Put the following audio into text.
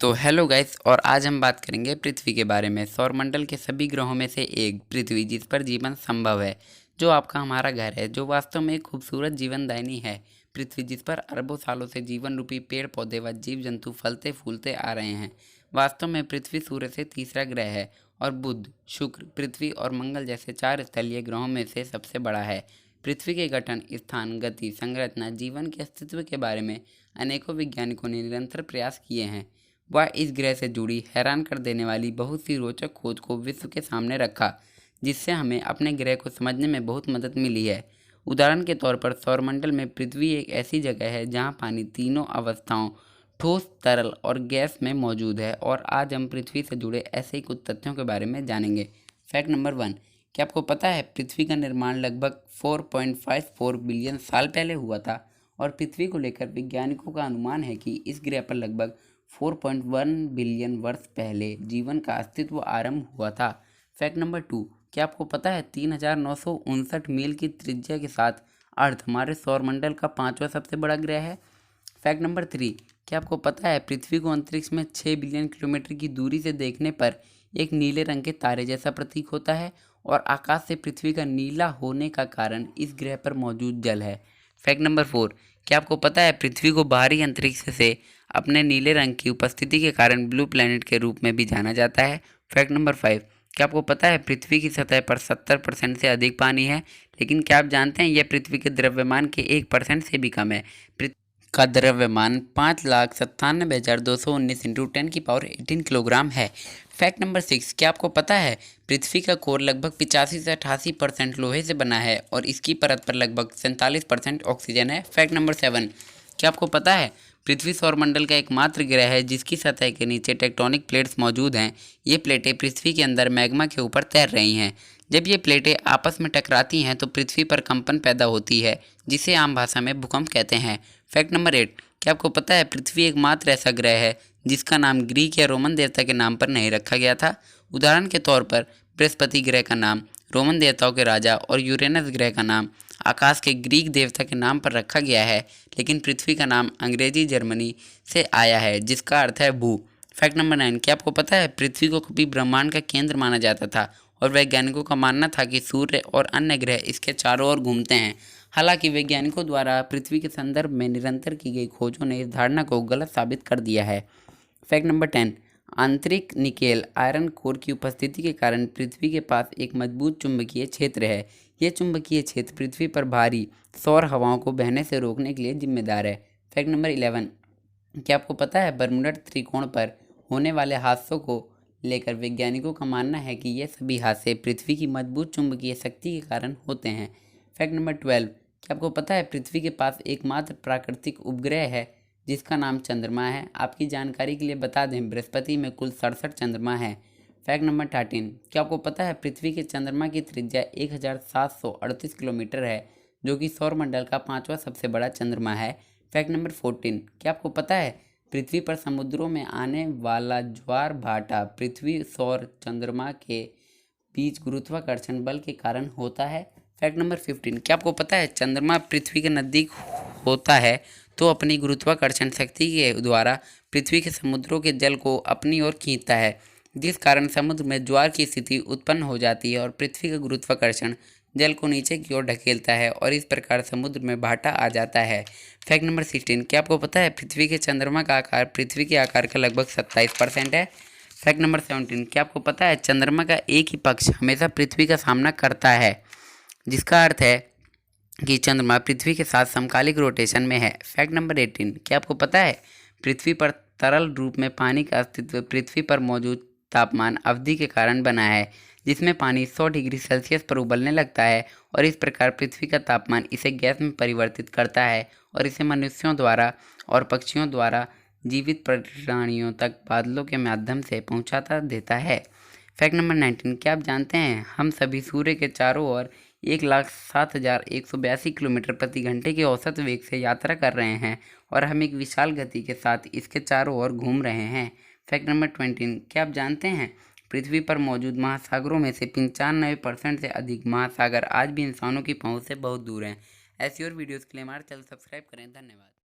तो hello guys, और आज हम बात करेंगे पृथ्वी के बारे में। सौरमंडल के सभी ग्रहों में से एक पृथ्वी, जिस पर जीवन संभव है, जो आपका हमारा घर है, जो वास्तव में एक खूबसूरत जीवनदायिनी है। पृथ्वी, जिस पर अरबों सालों से जीवन रूपी पेड़ पौधे व जीव जंतु फलते फूलते आ रहे हैं। वास्तव में पृथ्वी सूर्य से तीसरा ग्रह है और बुध, शुक्र, पृथ्वी और मंगल जैसे 4 स्थलीय ग्रहों में से सबसे बड़ा है। पृथ्वी के गठन, स्थान, गति, संरचना, जीवन के अस्तित्व के बारे में अनेकों वैज्ञानिकों ने निरंतर प्रयास किए हैं। वह इस ग्रह से जुड़ी हैरान कर देने वाली बहुत सी रोचक खोज को विश्व के सामने रखा, जिससे हमें अपने ग्रह को समझने में बहुत मदद मिली है। उदाहरण के तौर पर सौरमंडल में पृथ्वी एक ऐसी जगह है जहां पानी तीनों अवस्थाओं, ठोस, तरल और गैस में मौजूद है। और आज हम पृथ्वी से जुड़े ऐसे ही कुछ तथ्यों के बारे में जानेंगे। फैक्ट नंबर 1, क्या आपको पता है पृथ्वी का निर्माण लगभग 4.54 बिलियन साल पहले हुआ था। और पृथ्वी को लेकर वैज्ञानिकों का अनुमान है कि इस ग्रह पर लगभग 4.1 बिलियन वर्ष पहले जीवन का अस्तित्व आरंभ हुआ था। फैक्ट नंबर 2, क्या आपको पता है 3959 मील की त्रिज्या के साथ अर्थ हमारे सौरमंडल का 5वां सबसे बड़ा ग्रह है। फैक्ट नंबर 3, क्या आपको पता है पृथ्वी को अंतरिक्ष में 6 बिलियन किलोमीटर की दूरी से देखने पर एक नीले रंग के तारे जैसा प्रतीक होता है। और आकाश से पृथ्वी का नीला होने का कारण इस ग्रह पर मौजूद जल है। फैक्ट नंबर 4, क्या आपको पता है पृथ्वी को बाहरी अंतरिक्ष से अपने नीले रंग की उपस्थिति के कारण ब्लू प्लैनेट के रूप में भी जाना जाता है। फैक्ट नंबर 5, क्या आपको पता है पृथ्वी की सतह पर 70% से अधिक पानी है, लेकिन क्या आप जानते हैं यह पृथ्वी के द्रव्यमान के 1% से भी कम है। पृथ्वी का द्रव्यमान 5,97,219 इंटू 10⁻18 किलोग्राम है। फैक्ट नंबर 6, क्या आपको पता है पृथ्वी का कोर लगभग 85 से 88% लोहे से बना है और इसकी परत पर लगभग 47% ऑक्सीजन है। फैक्ट नंबर 7, क्या आपको पता है पृथ्वी सौरमंडल का एकमात्र ग्रह है जिसकी सतह के नीचे टेक्टोनिक प्लेट्स मौजूद हैं। ये प्लेटें पृथ्वी के अंदर मैग्मा के ऊपर तैर रही हैं। जब ये प्लेटें आपस में टकराती हैं तो पृथ्वी पर कंपन पैदा होती है, जिसे आम भाषा में भूकंप कहते हैं। फैक्ट नंबर 8, क्या आपको पता है पृथ्वी एकमात्र ऐसा ग्रह है जिसका नाम ग्रीक या रोमन देवता के नाम पर नहीं रखा गया था। उदाहरण के तौर पर बृहस्पति ग्रह का नाम रोमन देवताओं के राजा और यूरेनस ग्रह का नाम आकाश के ग्रीक देवता के नाम पर रखा गया है, लेकिन पृथ्वी का नाम अंग्रेजी जर्मनी से आया है जिसका अर्थ है भू। फैक्ट नंबर 9, क्या आपको पता है पृथ्वी को कभी ब्रह्मांड का केंद्र माना जाता था और वैज्ञानिकों का मानना था कि सूर्य और अन्य ग्रह इसके चारों ओर घूमते हैं। हालांकि वैज्ञानिकों द्वारा पृथ्वी के संदर्भ में निरंतर की गई खोजों ने इस धारणा को गलत साबित कर दिया है। फैक्ट नंबर 10, आंतरिक निकेल आयरन कोर की उपस्थिति के कारण पृथ्वी के पास एक मजबूत चुंबकीय क्षेत्र है। यह चुंबकीय क्षेत्र पृथ्वी पर भारी सौर हवाओं को बहने से रोकने के लिए जिम्मेदार है। फैक्ट नंबर 11, क्या आपको पता है बरमूडा त्रिकोण पर होने वाले हादसों को लेकर वैज्ञानिकों का मानना है कि ये सभी हादसे पृथ्वी की मजबूत चुंबकीय शक्ति के कारण होते हैं। फैक्ट नंबर 12, क्या आपको पता है पृथ्वी के पास एकमात्र प्राकृतिक उपग्रह है जिसका नाम चंद्रमा है। आपकी जानकारी के लिए बता दें बृहस्पति में कुल 67 चंद्रमा है। फैक्ट नंबर 13, क्या आपको पता है पृथ्वी के चंद्रमा की त्रिज्या 1738 किलोमीटर है, जो कि सौरमंडल का 5वां सबसे बड़ा चंद्रमा है। फैक्ट नंबर 14, क्या आपको पता है पृथ्वी पर समुद्रों में आने वाला ज्वार भाटा पृथ्वी सौर चंद्रमा के बीच गुरुत्वाकर्षण बल के कारण होता है। फैक्ट नंबर 15, क्या आपको पता है चंद्रमा पृथ्वी के नज़दीक होता है तो अपनी गुरुत्वाकर्षण शक्ति के द्वारा पृथ्वी के समुद्रों के जल को अपनी ओर खींचता है, जिस कारण समुद्र में ज्वार की स्थिति उत्पन्न हो जाती है और पृथ्वी का गुरुत्वाकर्षण जल को नीचे की ओर ढकेलता है और इस प्रकार समुद्र में भाटा आ जाता है। फैक्ट नंबर 16, क्या आपको पता है पृथ्वी के चंद्रमा का आकार पृथ्वी के आकार का लगभग 27% है। फैक्ट नंबर 17, क्या आपको पता है चंद्रमा का एक ही पक्ष हमेशा पृथ्वी का सामना करता है, जिसका अर्थ है कि चंद्रमा पृथ्वी के साथ समकालिक रोटेशन में है। फैक्ट नंबर 18, क्या आपको पता है पृथ्वी पर तरल रूप में पानी का अस्तित्व पृथ्वी पर मौजूद तापमान अवधि के कारण बना है, जिसमें पानी 100 डिग्री सेल्सियस पर उबलने लगता है और इस प्रकार पृथ्वी का तापमान इसे गैस में परिवर्तित करता है और इसे मनुष्यों द्वारा और पक्षियों द्वारा जीवित प्राणियों तक बादलों के माध्यम से पहुंचाता देता है। फैक्ट नंबर 19, क्या आप जानते हैं हम सभी सूर्य के चारों ओर 1,07,182 किलोमीटर प्रति घंटे के औसत वेग से यात्रा कर रहे हैं और हम एक विशाल गति के साथ इसके चारों ओर घूम रहे हैं। फैक्ट नंबर 20, क्या आप जानते हैं पृथ्वी पर मौजूद महासागरों में से 95% से अधिक महासागर आज भी इंसानों की पहुंच से बहुत दूर हैं। ऐसी और वीडियोज़ के लिए हमारा चैनल सब्सक्राइब करें। धन्यवाद।